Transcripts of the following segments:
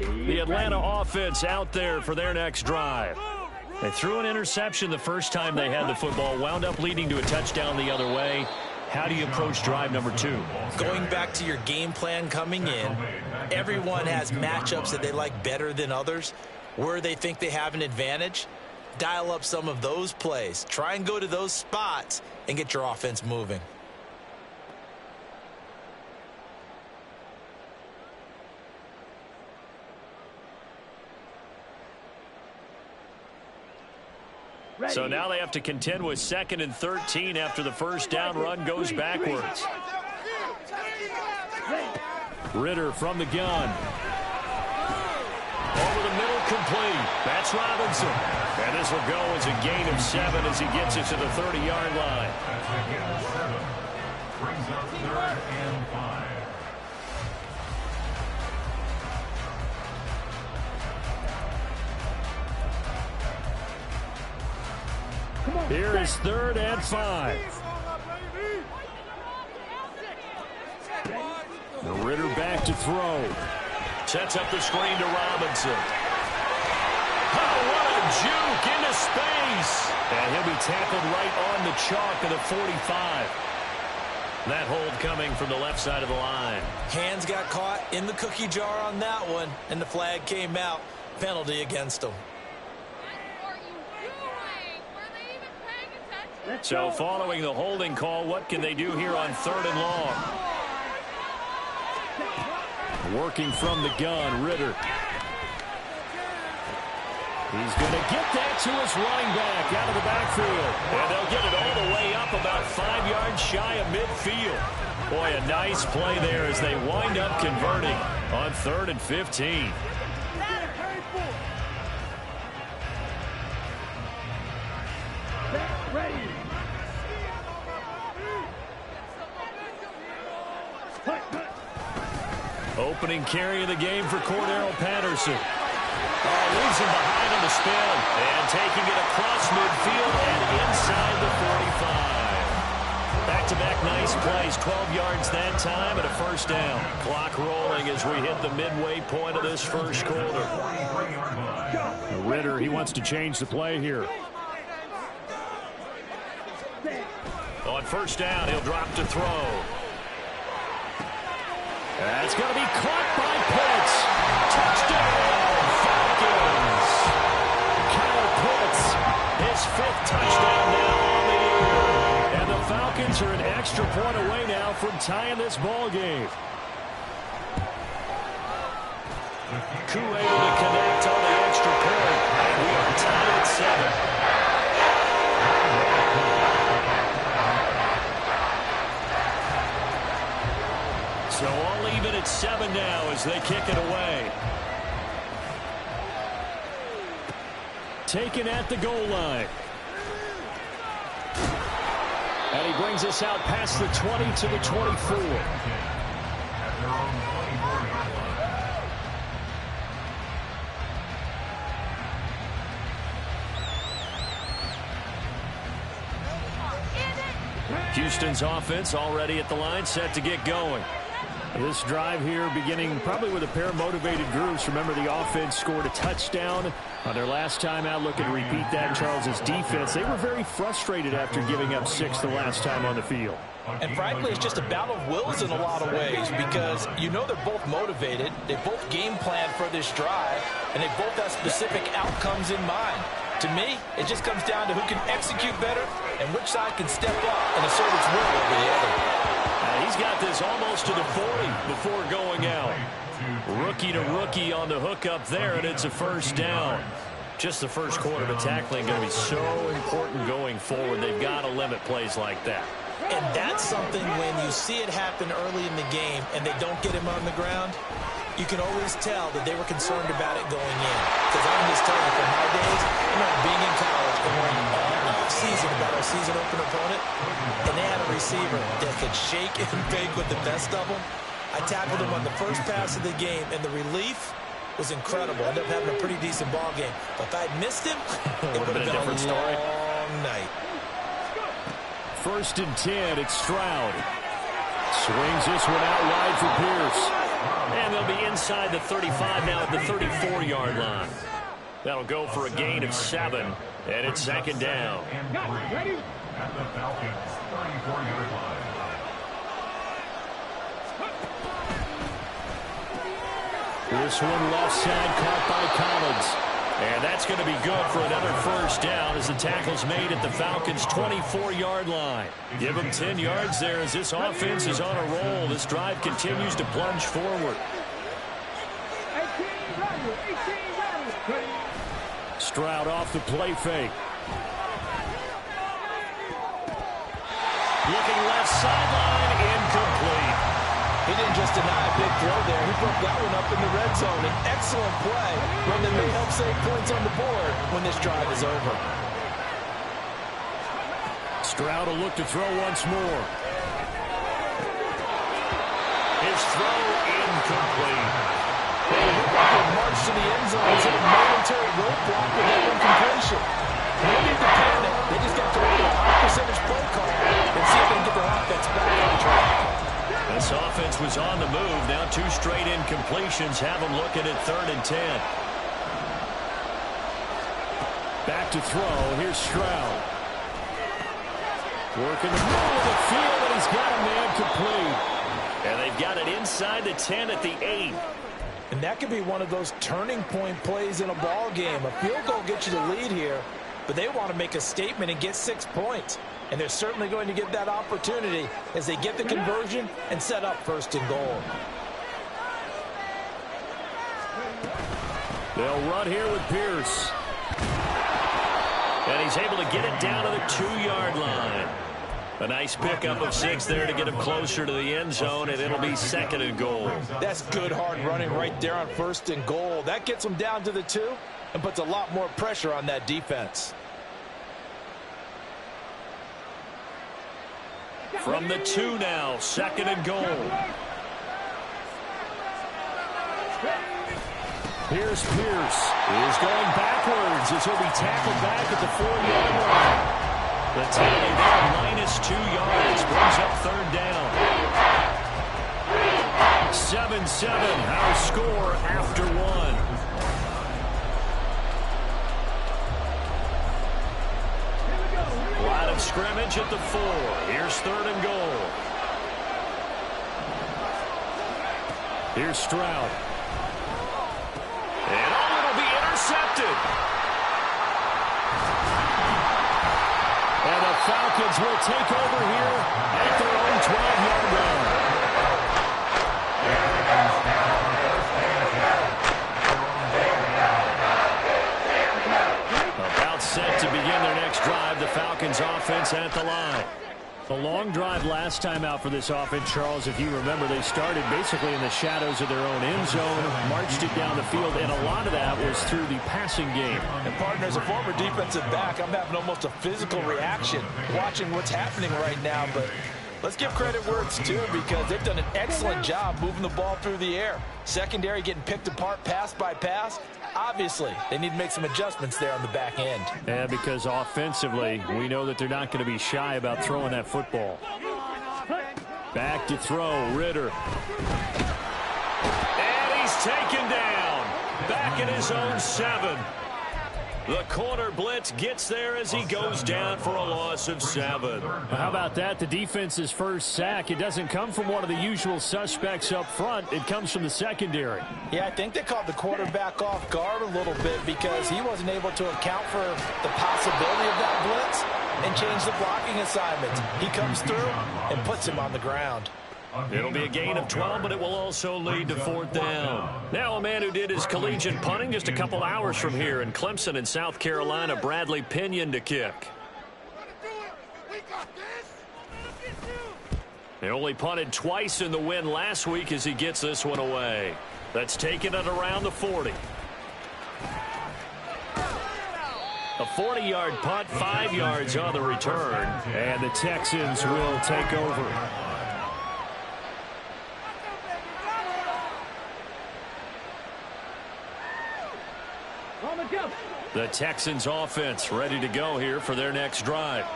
The Atlanta offense out there for their next drive. They threw an interception the first time they had the football, wound up leading to a touchdown the other way. How do you approach drive number 2? Going back to your game plan coming in, everyone has matchups that they like better than others. Where they think they have an advantage, dial up some of those plays. Try and go to those spots and get your offense moving. So now they have to contend with 2nd and 13 after the first down run goes backwards. Ridder from the gun. Over the middle, complete. That's Robinson. And this will go as a gain of 7 as he gets it to the 30-yard line. Brings up 3rd and 5. Here is 3rd and 5. The Ridder back to throw. Sets up the screen to Robinson. Oh, what a juke into space. And he'll be tackled right on the chalk of the 45. That hold coming from the left side of the line. Hands got caught in the cookie jar on that one, and the flag came out. Penalty against him. So following the holding call, what can they do here on 3rd and long? Working from the gun, Ridder. He's going to get that to his running back out of the backfield. And they'll get it all the way up about 5 yards shy of midfield. Boy, a nice play there as they wind up converting on 3rd and 15. Opening carry of the game for Cordero Patterson. Leaves him behind on the spin. And taking it across midfield and inside the 45. Back-to-back nice plays. 12 yards that time and a first down. Clock rolling as we hit the midway point of this first quarter. Ridder, he wants to change the play here. On first down, he'll drop to throw. That's going to be caught by Pitts. Touchdown, Falcons. Kyle Pitts, his 5th touchdown now on the year. And the Falcons are an extra point away now from tying this ball game. Koo able to connect on the extra point. And we are tied at 7. So all even at 7 now as they kick it away. Taken at the goal line. And he brings us out past the 20 to the 24. Houston's offense already at the line, set to get going. This drive here beginning probably with a pair of motivated groups. Remember, the offense scored a touchdown on their last time out. Looking to repeat that. Charles's defense, they were very frustrated after giving up 6 the last time on the field. And frankly, it's just a battle of wills in a lot of ways because you know they're both motivated. They both game plan for this drive, and they both have specific outcomes in mind. To me, it just comes down to who can execute better and which side can step up and assert its will over the other. He's got this almost to the 40 before going out. Rookie to rookie on the hookup there, and it's a first down. Just the first quarter of tackling going to be so important going forward. They've got to limit plays like that. And that's something when you see it happen early in the game and they don't get him on the ground, you can always tell that they were concerned about it going in. Because I can just tell you from my days, I remember being in college and worrying all season about our season opener opponent, and they had a receiver that could shake and bake with the best of them. I tackled him on the first pass of the game, and the relief was incredible. I ended up having a pretty decent ball game. But if I'd missed him, it would have been a long night. 1st and 10, it's Stroud. Swings this one out wide for Pierce. And they'll be inside inside the 35 now at the 34-yard line. That'll go for a gain of 7, and it's second down. Ready? At the Falcons' 34-yard line. This one left side caught by Collins. And that's going to be good for another first down as the tackle's made at the Falcons' 24-yard line. Give them 10 yards there as this offense is on a roll. This drive continues to plunge forward. Stroud off the play fake. Looking left sideline, incomplete. He didn't just deny a big throw there. He broke that one up in the red zone. An excellent play, one that may help save points on the board when this drive is over. Stroud will look to throw once more. His throw incomplete. They march to the end zone and hit a momentary roadblock with that incompletion. No need to panic. They just got to run a high percentage play call and see if they can get their offense back on track. This offense was on the move. Now 2 straight incompletions have them looking at 3rd and 10. Back to throw. Here's Stroud. Working the middle of the field, and he's got a man complete. And they've got it inside the 10 at the 8. And that could be one of those turning point plays in a ball game. A field goal gets you the lead here, but they want to make a statement and get 6 points. And they're certainly going to get that opportunity as they get the conversion and set up 1st and goal. They'll run here with Pierce. And he's able to get it down to the 2-yard line. A nice pickup of 6 there to get him closer to the end zone, and it'll be 2nd and goal. That's good hard running right there on 1st and goal. That gets them down to the 2 and puts a lot more pressure on that defense. From the 2 now, 2nd and goal. Here's Pierce. He's going backwards as he'll be tackled back at the 4-yard line. The tally there, -2 yards, brings up 3rd down. 7-7, our score after 1. Line of scrimmage at the 4. Here's 3rd and goal. Here's Stroud. And it'll be intercepted. And the Falcons will take over here at their own 12-yard line. About set to begin their next drive. The Falcons offense at the line. The long drive last time out for this offense, Charles, if you remember, they started basically in the shadows of their own end zone, marched it down the field, and a lot of that was through the passing game. And, partner, as a former defensive back, I'm having almost a physical reaction watching what's happening right now. But let's give credit where it's due because they've done an excellent job moving the ball through the air. Secondary getting picked apart pass by pass. Obviously, they need to make some adjustments there on the back end. Yeah, because offensively, we know that they're not going to be shy about throwing that football. Back to throw, Ritter. And he's taken down. Back in his own 7. The corner blitz gets there as he goes down for a loss of 7. How about that? The defense's first sack. It doesn't come from one of the usual suspects up front. It comes from the secondary. Yeah, I think they caught the quarterback off guard a little bit because he wasn't able to account for the possibility of that blitz and change the blocking assignments. He comes through and puts him on the ground. It'll be a gain of 12, but it will also lead to 4th down. Now a man who did his collegiate punting just a couple hours from here in Clemson in South Carolina, Bradley Pinion to kick. He only punted twice in the win last week as he gets this one away. That's taken at around the 40. A 40-yard punt, 5 yards on the return, and the Texans will take over. The Texans offense ready to go here for their next drive.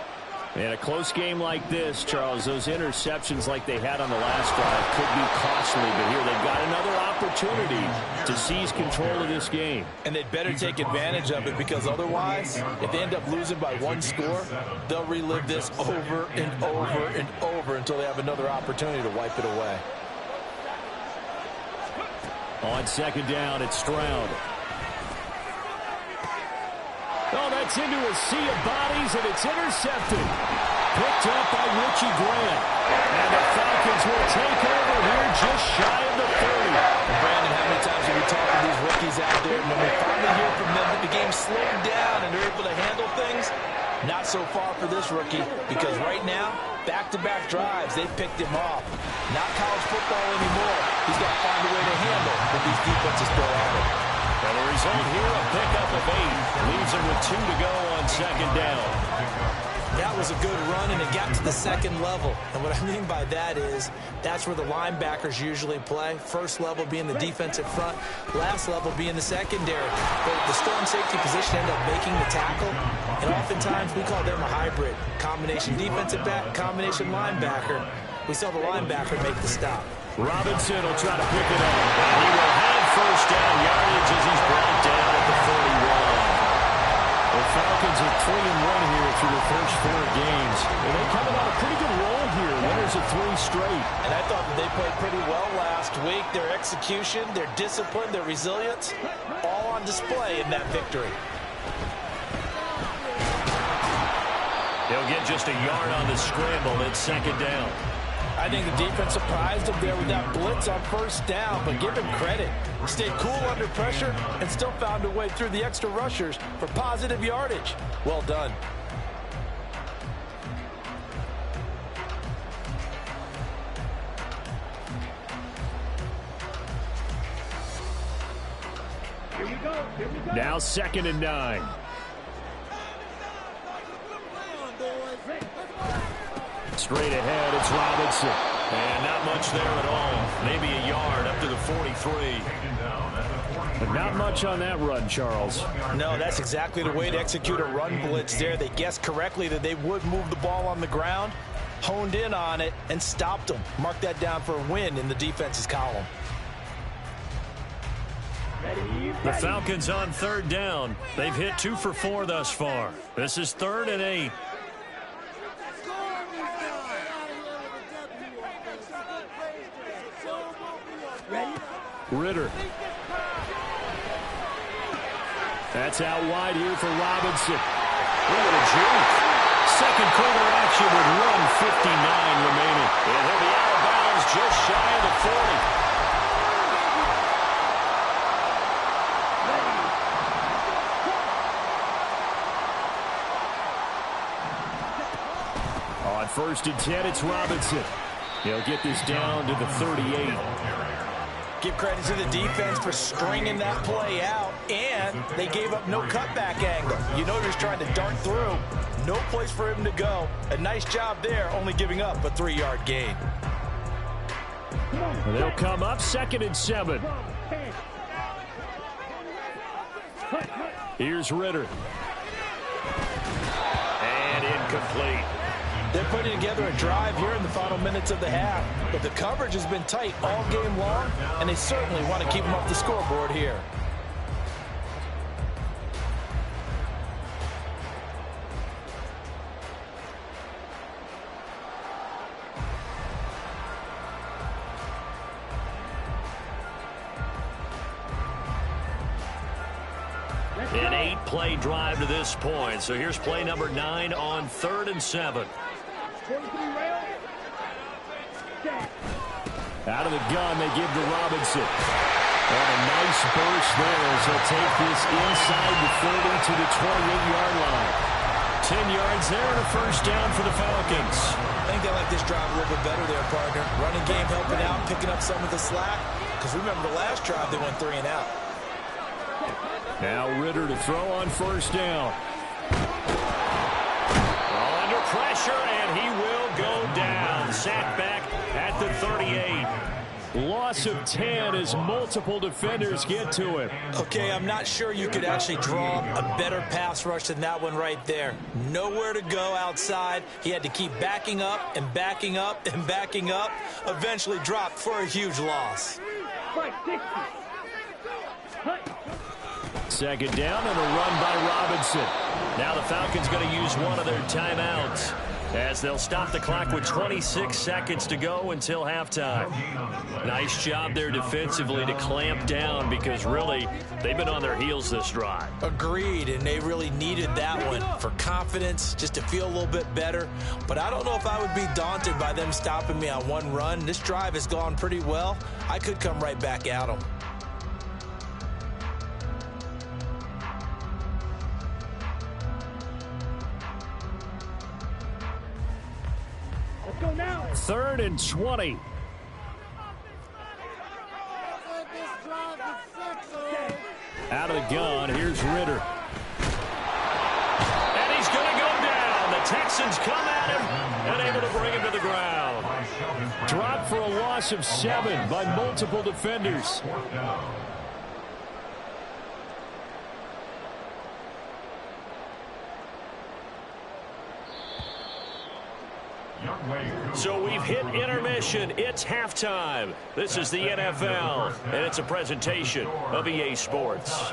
In a close game like this, Charles, those interceptions like they had on the last drive could be costly, but here they've got another opportunity to seize control of this game. And they'd better take advantage of it, because otherwise, if they end up losing by one score, they'll relive this over and over and over until they have another opportunity to wipe it away. On second down, it's Stroud. Oh, that's into a sea of bodies, and it's intercepted. Picked up by Richie Grant. And the Falcons will take over here just shy of the 30. And Brandon, how many times have we talked to these rookies out there, and when we finally hear from them that the game slowed down and they're able to handle things? Not so far for this rookie, because right now, back-to-back drives, they've picked him off. Not college football anymore. He's got to find a way to handle what these defenses throw at him. And the result here, a pickup of 8. Leaves him with 2 to go on second down. That was a good run, and it got to the second level. And what I mean by that is that's where the linebackers usually play. First level being the defensive front, last level being the secondary. But the strong safety position ended up making the tackle, and oftentimes we call them a hybrid. Combination defensive back, combination linebacker. We saw the linebacker make the stop. Robinson will try to pick it up. And he will have first down yardage as he's brought down at the 41. The Falcons are 3-1 here through the first 4 games. And they're coming on a pretty good roll here. Winners of 3 straight. And I thought that they played pretty well last week. Their execution, their discipline, their resilience, all on display in that victory. They'll get just a yard on the scramble at second down. I think the defense surprised him there with that blitz on first down, but give him credit. He stayed cool under pressure and still found a way through the extra rushers for positive yardage. Well done. Now second and 9. Straight ahead, it's Robinson. And not much there at all. Maybe a yard up to the 43. But not much on that run, Charles. No, that's exactly the way to execute a run blitz there. They guessed correctly that they would move the ball on the ground, honed in on it, and stopped them. Mark that down for a win in the defense's column. The Falcons on third down. They've hit 2 for 4 thus far. This is 3rd and 8. Ritter. That's out wide here for Robinson. Look at a juke. Second quarter action with 1:59 remaining. And he'll be out of bounds just shy of the 40. On 1st and 10, it's Robinson. He'll get this down to the 38. Give credit to the defense for stringing that play out, and they gave up no cutback angle. You know he was trying to dart through. No place for him to go. A nice job there, only giving up a 3-yard gain. They'll come up 2nd and 7. Here's Ritter. And incomplete. They're putting together a drive here in the final minutes of the half, but the coverage has been tight all game long, and they certainly want to keep them off the scoreboard here. An 8-play drive to this point. So here's play number 9 on 3rd and 7. Out of the gun, they give to Robinson. And a nice burst there as he'll take this inside the 30 to the 28-yard line. 10 yards there and a first down for the Falcons. I think they like this drive a little bit better there, partner. Running game helping out, picking up some of the slack. Because remember the last drive, they went 3 and out. Now Ritter to throw on first down. Under pressure, and he will go down. Sacked back at the 38. Loss of 10 as multiple defenders get to him. Okay, I'm not sure you could actually draw a better pass rush than that one right there. Nowhere to go outside. He had to keep backing up and backing up and backing up. Eventually dropped for a huge loss. Second down and a run by Robinson. Now the Falcons going to use one of their timeouts as they'll stop the clock with 26 seconds to go until halftime. Nice job there defensively to clamp down because really they've been on their heels this drive. Agreed, and they really needed that one for confidence, just to feel a little bit better. But I don't know if I would be daunted by them stopping me on one run. This drive has gone pretty well. I could come right back at them. Third and 20. Out of the gun, here's Ritter. And he's going to go down. The Texans come at him and able to bring him to the ground. Dropped for a loss of 7 by multiple defenders. So we've hit intermission. It's halftime. This is the NFL, and it's a presentation of EA Sports.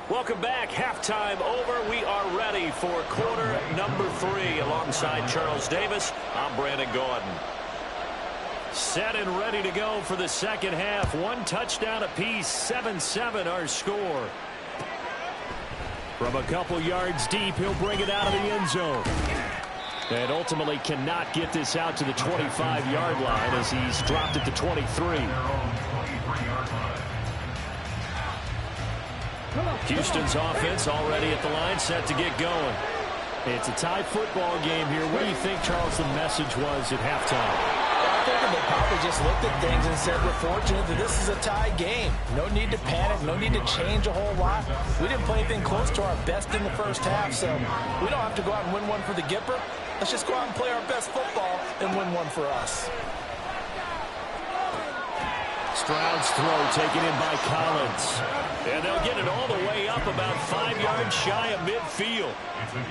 Welcome back. Halftime over. We are ready for quarter number 3. Alongside Charles Davis, I'm Brandon Gaudin. Set and ready to go for the second half. One touchdown apiece. 7-7 our score. From a couple yards deep, he'll bring it out of the end zone. And ultimately cannot get this out to the 25-yard line as he's dropped at the 23. Houston's offense already at the line, set to get going. It's a tie football game here. What do you think, Charles, the message was at halftime? I think they probably just looked at things and said, we're fortunate that this is a tie game. No need to panic, no need to change a whole lot. We didn't play anything close to our best in the first half, so we don't have to go out and win one for the Gipper. Let's just go out and play our best football and win one for us. Stroud's throw taken in by Collins. And they'll get it all the way up about 5 yards shy of midfield.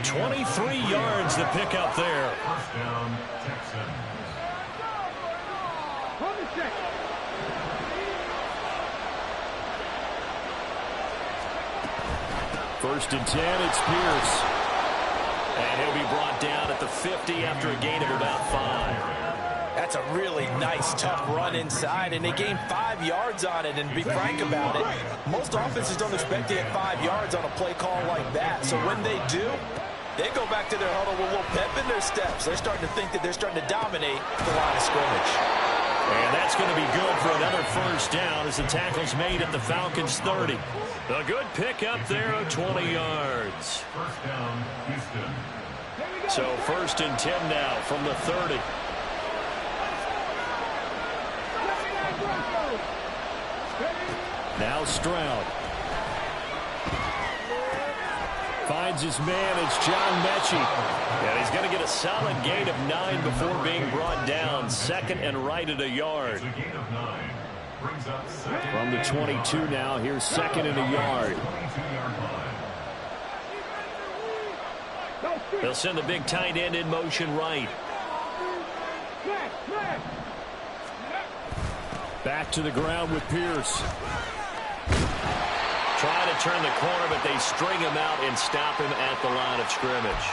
23 yards to pick up there. First down, Texans. First and 10, it's Pierce. And he'll be brought down at the 50 after a gain of about 5. That's a really nice, tough run inside, and they gained 5 yards on it. And to be frank about it, most offenses don't expect to get 5 yards on a play call like that. So when they do, they go back to their huddle with a little pep in their steps. They're starting to think that they're starting to dominate the line of scrimmage. And that's going to be good for another first down as the tackle's made at the Falcons' 30. A good pickup there of 20 yards. First down, Houston. So first and 10 now from the 30. Now Stroud. Finds his man. It's John Mechie. And he's going to get a solid gain of 9 before being brought down. Second and right at a yard. It's a gain of 9. Brings up second. From the 22 now, here's second and a yard. 22-yard line. They'll send the big tight end in motion right. Back to the ground with Pierce. Trying to turn the corner, but they string him out and stop him at the line of scrimmage.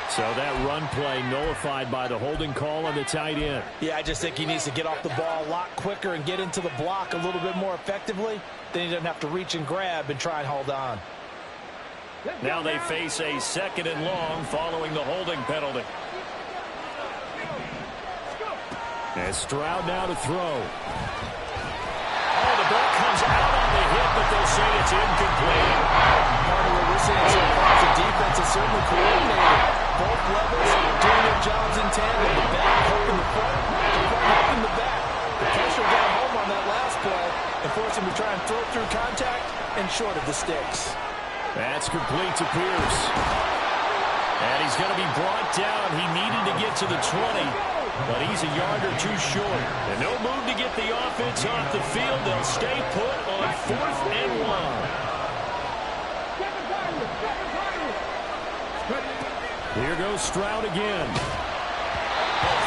So that run play nullified by the holding call on the tight end. Yeah, I just think he needs to get off the ball a lot quicker and get into the block a little bit more effectively. Then he doesn't have to reach and grab and try and hold on. Now they face a second and long following the holding penalty. And Stroud now to throw. Oh, the ball comes out on the hit, but they'll say it's incomplete. Part of what we're seeing so far is the defense is certainly coordinated. Both levels doing their jobs in tandem. The back helping the front, the front helping the back. The pressure got home on that last play and forced him to try and throw through contact and short of the sticks. That's complete to Pierce. And he's going to be brought down. He needed to get to the 20, but he's a yard or two short. And no move to get the offense off the field. They'll stay put on 4th and 1. Here goes Stroud again.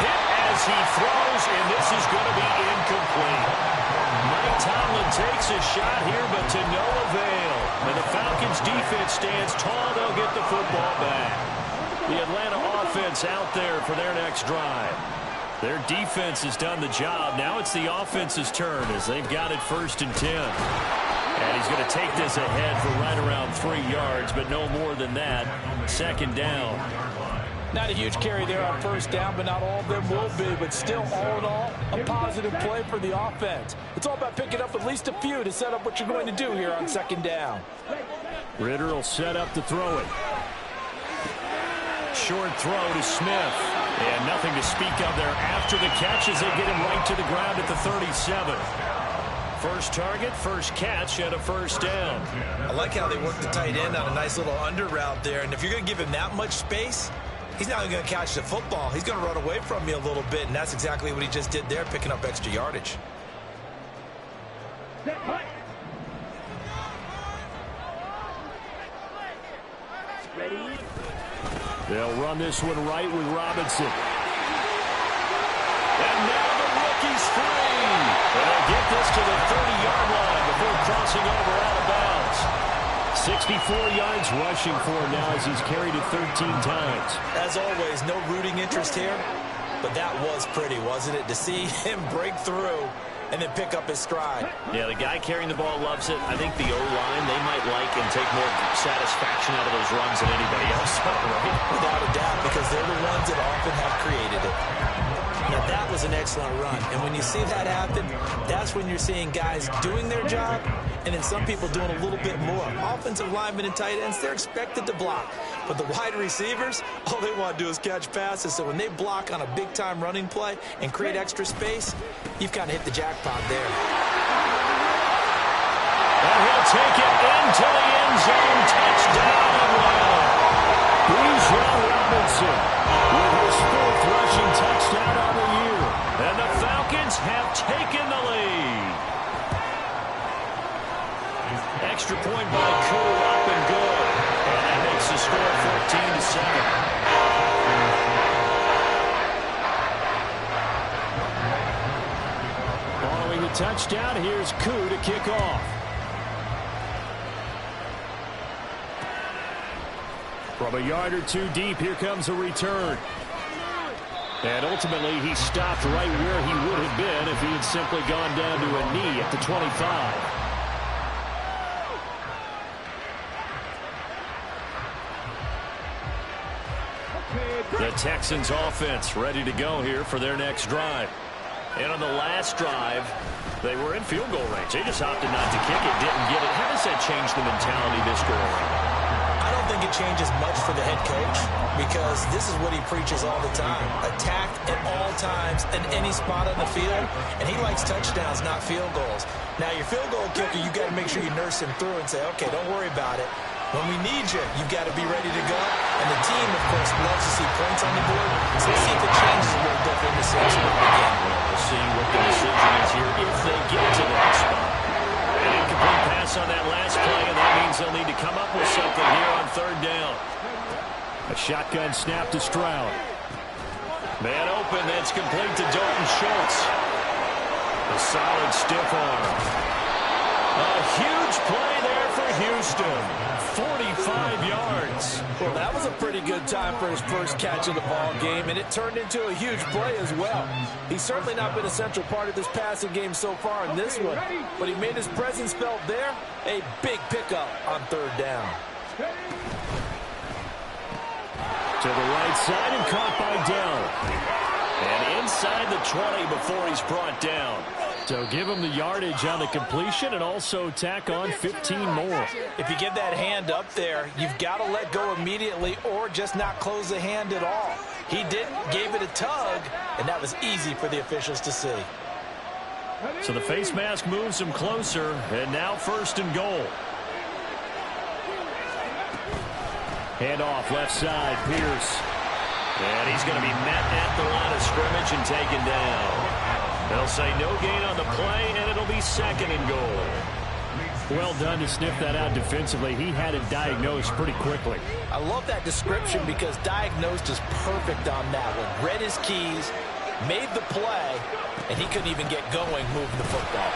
Hit as he throws, and this is going to be incomplete. Mike Tomlin takes a shot here, but to no avail. And the Falcons' defense stands tall. They'll get the football back. The Atlanta offense out there for their next drive. Their defense has done the job. Now it's the offense's turn as they've got it 1st and 10. And he's going to take this ahead for right around 3 yards, but no more than that. 2nd down. Not a huge carry there on 1st down, but not all of them will be. But still, all in all, a positive play for the offense. It's all about picking up at least a few to set up what you're going to do here on 2nd down. Ritter will set up to throw it. Short throw to Smith. And nothing to speak of there after the catch as they get him right to the ground at the 37. First target, first catch, and a 1st down. I like how they work the tight end on a nice little under route there. And if you're going to give him that much space, he's not going to catch the football. He's going to run away from you a little bit, and that's exactly what he just did there, picking up extra yardage. They'll run this one right with Robinson. And now the rookie's free. And they'll get this to the 30-yard line before crossing over out of bounds. 64 yards rushing for him now as he's carried it 13 times. As always, no rooting interest here, but that was pretty, wasn't it? To see him break through and then pick up his stride. Yeah, the guy carrying the ball loves it. I think the O-line, they might like and take more satisfaction out of those runs than anybody else, right? Without a doubt, because they're the ones that often have created it. Now, that was an excellent run. And when you see that happen, that's when you're seeing guys doing their job and then some people doing a little bit more. Offensive linemen and tight ends, they're expected to block. But the wide receivers, all they want to do is catch passes. So when they block on a big-time running play and create extra space, you've kind of hit the jackpot there. And he'll take it into the end zone. Touchdown, Atlanta. Bijan Robinson with his 4th rushing touchdown on the year. And the Falcons have taken the lead. Extra point by Koo, up and good. And that makes the score 14-7. Following the touchdown, here's Koo to kick off. From a yard or two deep, here comes a return. And ultimately, he stopped right where he would have been if he had simply gone down to a knee at the 25. The Texans offense ready to go here for their next drive. And on the last drive, they were in field goal range. They just opted not to kick it, didn't get it. How does that change the mentality this go around? I don't think it changes much for the head coach because this is what he preaches all the time. Attack at all times in any spot on the field, and he likes touchdowns, not field goals. Now, your field goal kicker, you got to make sure you nurse him through and say, okay, don't worry about it. When we need you, you've got to be ready to go. And the team, of course, loves to see points on the board. So let's see if it changes a little bit in the same spot again. We'll see what the decision is here if they get to that spot. An incomplete pass on that last play, and that means they'll need to come up with something here on 3rd down. A shotgun snap to Stroud. Man open, that's complete to Dalton Schultz. A solid stiff arm. A huge play there for Houston. 45 yards. Well, that was a pretty good time for his first catch of the ball game, and it turned into a huge play as well. He's certainly not been a central part of this passing game so far in this one, but he made his presence felt there. A big pickup on 3rd down. To the right side and caught by Dell. And inside the 20 before he's brought down. So give him the yardage on the completion and also tack on 15 more. If you get that hand up there, you've got to let go immediately or just not close the hand at all. He didn't, gave it a tug, and that was easy for the officials to see. So the face mask moves him closer, and now 1st and goal. Hand off left side, Pierce. And he's going to be met at the line of scrimmage and taken down. They'll say no gain on the play, and it'll be 2nd and goal. Well done to sniff that out defensively. He had it diagnosed pretty quickly. I love that description because diagnosed is perfect on that one. Read his keys, made the play, and he couldn't even get going moving the football.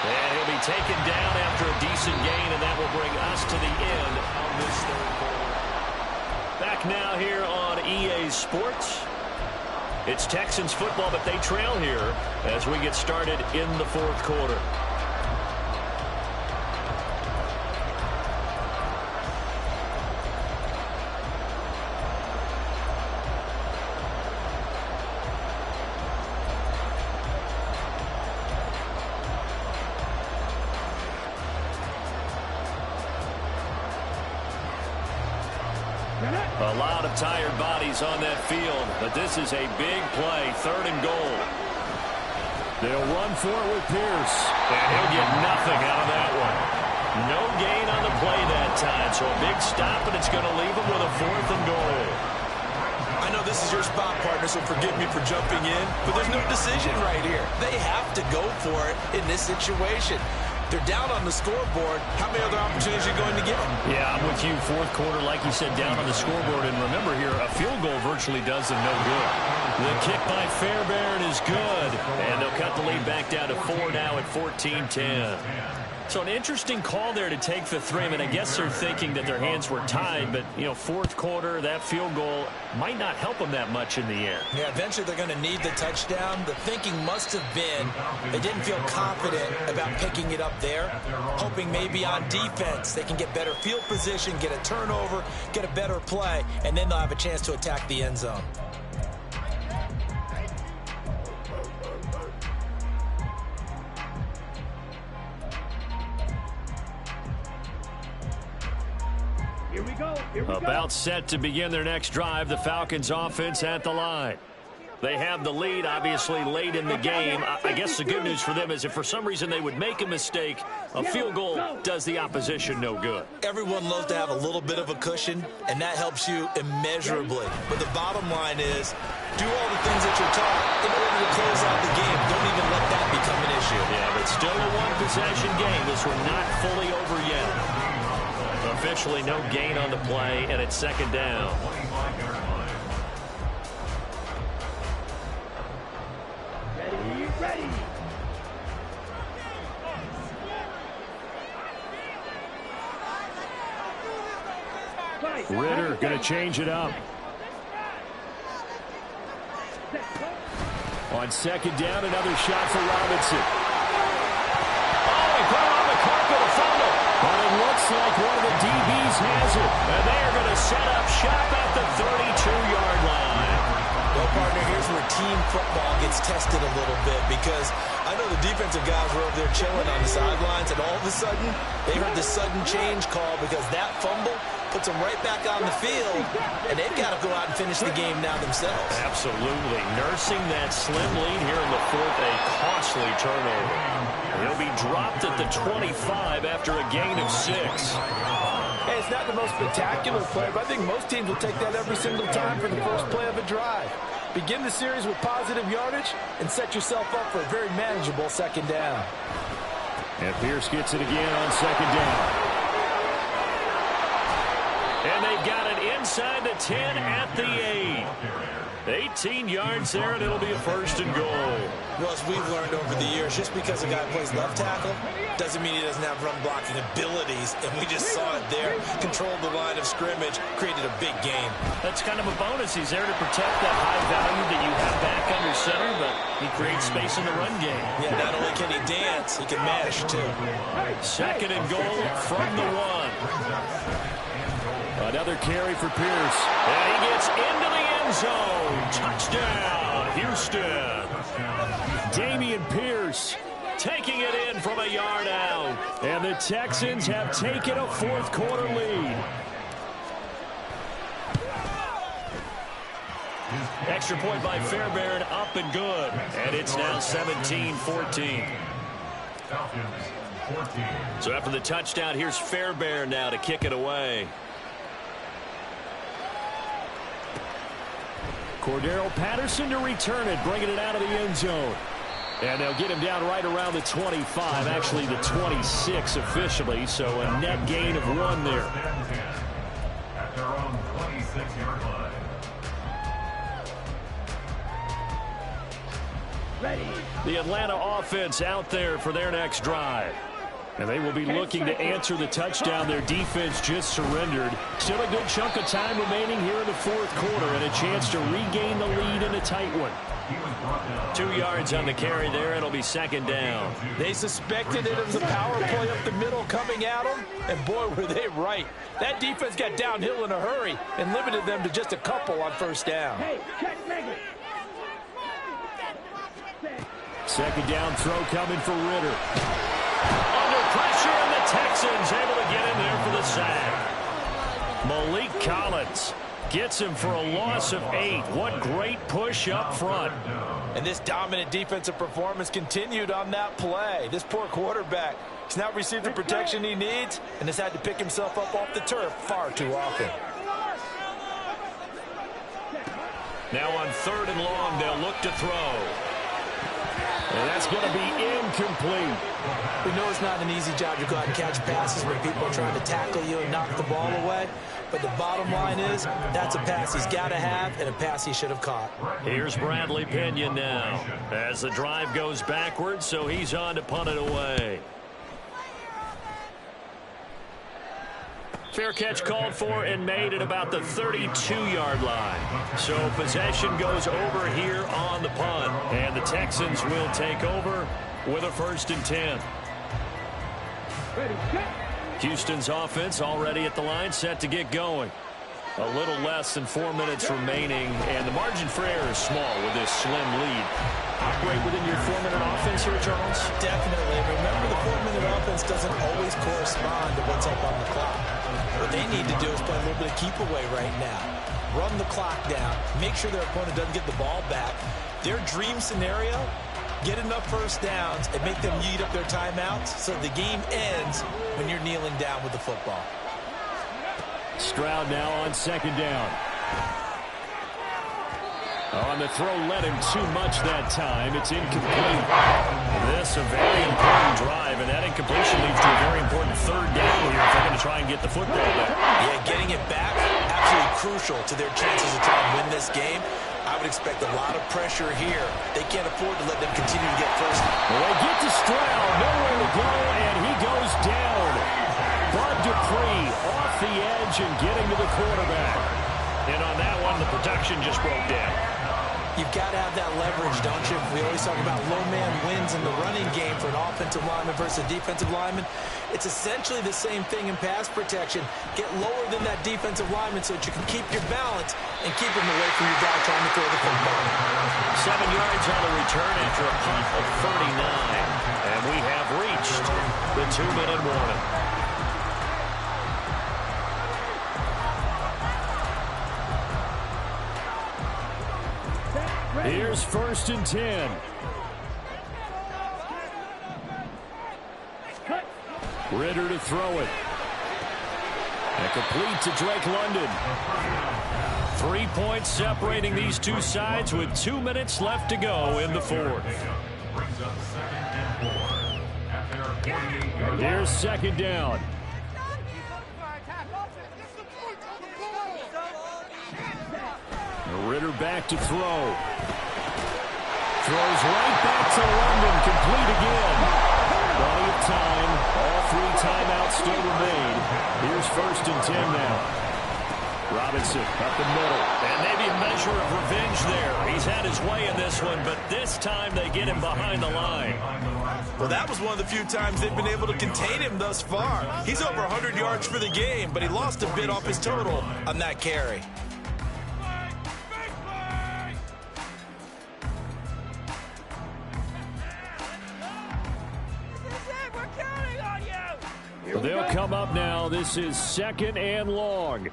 And he'll be taken down after a decent gain, and that will bring us to the end of this 3rd quarter. Back now here on EA Sports. It's Texans football, but they trail here as we get started in the 4th quarter. A lot of tired bodies on that field, but this is a big play, 3rd and goal. They'll run for it with Pierce, and he'll get nothing out of that one. No gain on the play that time, so a big stop, and it's going to leave him with a 4th and goal. I know this is your spot, partner, so forgive me for jumping in, but there's no decision right here. They have to go for it in this situation. They're down on the scoreboard. How many other opportunities are you going to get them? Yeah, I'm with you. 4th quarter, like you said, down on the scoreboard. And remember here, a field goal virtually does them no good. The kick by Fairbairn is good. And they'll cut the lead back down to 4 now at 14-10. So an interesting call there to take the 3. I mean, I guess they're thinking that their hands were tied, but, you know, 4th quarter, that field goal might not help them that much in the end. Yeah, eventually they're going to need the touchdown. The thinking must have been they didn't feel confident about picking it up there, hoping maybe on defense they can get better field position, get a turnover, get a better play, and then they'll have a chance to attack the end zone. About set to begin their next drive, the Falcons offense at the line. They have the lead, obviously, late in the game. I guess the good news for them is if for some reason they would make a mistake, a field goal does the opposition no good. Everyone loves to have a little bit of a cushion, and that helps you immeasurably. But the bottom line is, do all the things that you're taught in order to close out the game. Don't even let that become an issue. Yeah, but still a one-possession game. This one not fully over yet. Officially no gain on the play, and it's 2nd down. Ready. Ritter going to change it up. On 2nd down, another shot for Robinson. Oh, he put it on the carpet, a fumble. But it looks like one of the DBs has it. And they are going to set up shop at the 32-yard line. Well, partner, here's where team football gets tested a little bit because I know the defensive guys were over there chilling on the sidelines, and all of a sudden, they heard the sudden change call because that fumble puts them right back on the field, and they've got to go out and finish the game now themselves. Absolutely. Nursing that slim lead here in the 4th, a costly turnover. He'll be dropped at the 25 after a gain of 6. Hey, it's not the most spectacular play, but I think most teams will take that every single time for the first play of a drive. Begin the series with positive yardage and set yourself up for a very manageable 2nd down. And Pierce gets it again on 2nd down. And they've got it inside the 10 at the 8. 18 yards there, and it'll be a 1st and goal. Well, as we've learned over the years, just because a guy plays left tackle doesn't mean he doesn't have run-blocking abilities, and we just saw it there. Controlled the line of scrimmage, created a big game. That's kind of a bonus. He's there to protect that high value that you have back under center, but he creates space in the run game. Yeah, not only can he dance, he can mash, too. 2nd and goal from the 1. Another carry for Pierce. And he gets into the end zone. Touchdown, Houston. Dameon Pierce taking it in from a yard out. And the Texans have taken a fourth-quarter lead. Extra point by Fairbairn, up and good. And it's now 17-14. So after the touchdown, here's Fairbairn now to kick it away. Cordero Patterson to return it, bringing it out of the end zone. And they'll get him down right around the 25, actually the 26 officially, so a net gain of 1 there. At their own 26-yard line. The Atlanta offense out there for their next drive. And they will be looking to answer the touchdown their defense just surrendered. Still a good chunk of time remaining here in the fourth quarter and a chance to regain the lead in a tight one. 2 yards on the carry there. It'll be second down. They suspected it was a power play up the middle coming at them, and boy, were they right. That defense got downhill in a hurry and limited them to just a couple on first down. Second down throw coming for Ritter. Under pressure, and the Texans able to get in there for the sack. Malik Collins gets him for a loss of 8. What great push up front. And this dominant defensive performance continued on that play. This poor quarterback has not received the protection he needs and has had to pick himself up off the turf far too often. Now on 3rd and long, they'll look to throw. And that's going to be incomplete. We know it's not an easy job to go out and catch passes when people are trying to tackle you and knock the ball away. But the bottom line is, that's a pass he's got to have and a pass he should have caught. Here's Bradley Pinion now as the drive goes backwards, so he's on to punt it away. Fair catch called for and made at about the 32-yard line. So possession goes over here on the punt. And the Texans will take over with a 1st and 10. Houston's offense already at the line, set to get going. A little less than 4 minutes remaining, and the margin for error is small with this slim lead. Operate within your 4-minute offense here, Charles? Definitely. Remember, the 4-minute offense doesn't always correspond to what's up on the clock. What they need to do is play a little bit of keep away right now. Run the clock down. Make sure their opponent doesn't get the ball back. Their dream scenario, get enough first downs and make them eat up their timeouts so the game ends when you're kneeling down with the football. Stroud now on 2nd down. On the throw, led him too much that time. It's incomplete. This a very important drive, and that incompletion leads to a very important 3rd down here if they're going to try and get the football back. Yeah, getting it back, absolutely crucial to their chances to try and win this game. I would expect a lot of pressure here. They can't afford to let them continue to get first. Well, they get to Stroud, nowhere to go, and he goes down. Bud Dupree off the edge and getting to the quarterback. And on that one, the protection just broke down. You've got to have that leverage, don't you? We always talk about low man wins in the running game for an offensive lineman versus a defensive lineman. It's essentially the same thing in pass protection. Get lower than that defensive lineman so that you can keep your balance and keep him away from your guy trying to throw the football. 7 yards on the return after a punt of 39. And we have reached the 2-minute warning. Here's 1st and 10. Ritter to throw it. And complete to Drake London. 3 points separating these two sides with 2 minutes left to go in the 4th. Here's 2nd down. Ritter back to throw. Throws right back to London. Complete again. Plenty of time. All 3 timeouts still remain. Here's 1st and 10 now. Robinson up the middle. And maybe a measure of revenge there. He's had his way in this one, but this time they get him behind the line. Well, that was one of the few times they've been able to contain him thus far. He's over 100 yards for the game, but he lost a bit off his total on that carry. They'll come up now. This is 2nd and long.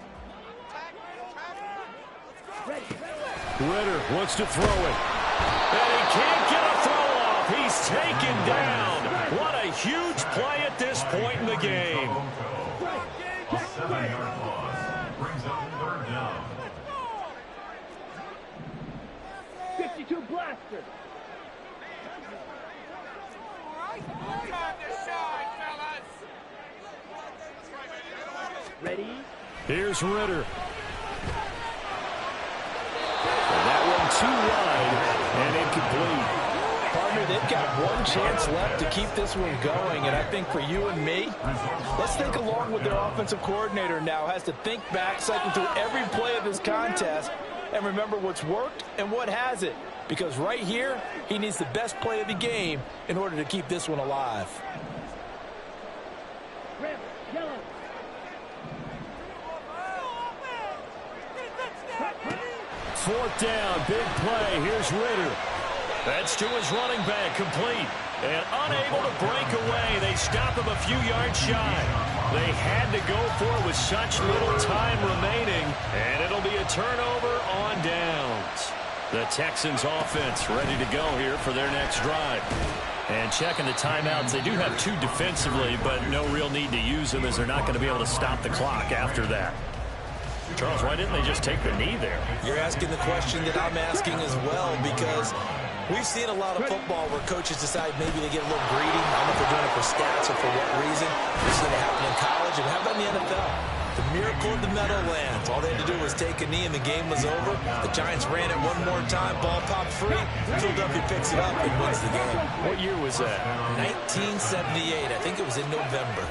Ritter wants to throw it. And he can't get a throw off. He's taken down. What a huge play at this point in the game. A 7-yard loss brings up 3rd down. 52 blaster. Ready? Here's Ritter. And that one too wide and incomplete. Partner, they've got one chance left to keep this one going, and I think for you and me, let's think along with their offensive coordinator now. Has to think back, cycle through every play of this contest, and remember what's worked and what hasn't. Because right here, he needs the best play of the game in order to keep this one alive. Red, yellow. 4th down, big play. Here's Ritter. That's to his running back, complete. And unable to break away. They stop him a few yards shy. They had to go for it with such little time remaining. And it'll be a turnover on downs. The Texans offense ready to go here for their next drive. And checking the timeouts, they do have 2 defensively, but no real need to use them as they're not going to be able to stop the clock after that. Charles, why didn't they just take the knee there? You're asking the question that I'm asking as well, because we've seen a lot of football where coaches decide maybe they get a little greedy. I don't know if they're doing it for stats or for what reason. We've seen it happen in college, and how about in the NFL? The miracle of the Meadowlands. All they had to do was take a knee, and the game was over. The Giants ran it one more time. Ball popped free. Philadelphia picks it up and wins the game. What year was that? 1978. I think it was in November.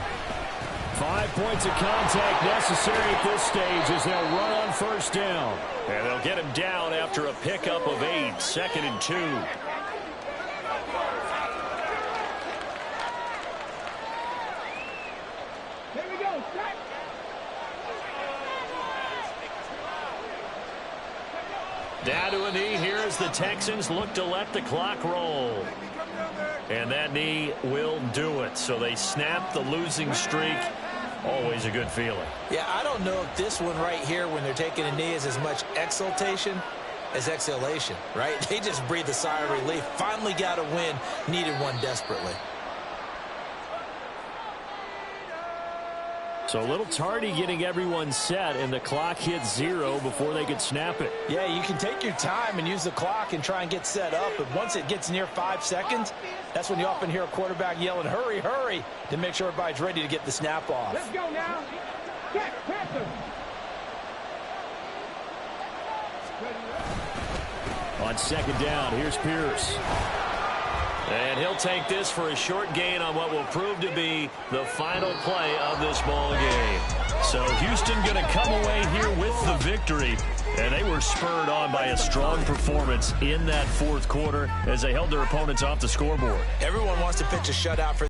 5 points of contact necessary at this stage as they'll run on 1st down. And they'll get him down after a pickup of 8, 2nd and 2. Here we go. Start. Down to a knee here as the Texans look to let the clock roll. And that knee will do it. So they snap the losing streak. Always a good feeling. Yeah, I don't know if this one right here, when they're taking a knee, is as much exultation as exhalation, right? They just breathe a sigh of relief. Finally got a win. Needed one desperately. So a little tardy getting everyone set, and the clock hits 0 before they could snap it. Yeah, you can take your time and use the clock and try and get set up, but once it gets near 5 seconds, that's when you often hear a quarterback yelling, hurry, hurry, to make sure everybody's ready to get the snap off. Let's go now. Catch, Panther. On 2nd down, here's Pierce. And he'll take this for a short gain on what will prove to be the final play of this ball game. So Houston going to come away here with the victory. And they were spurred on by a strong performance in that 4th quarter as they held their opponents off the scoreboard. Everyone wants to pitch a shutout for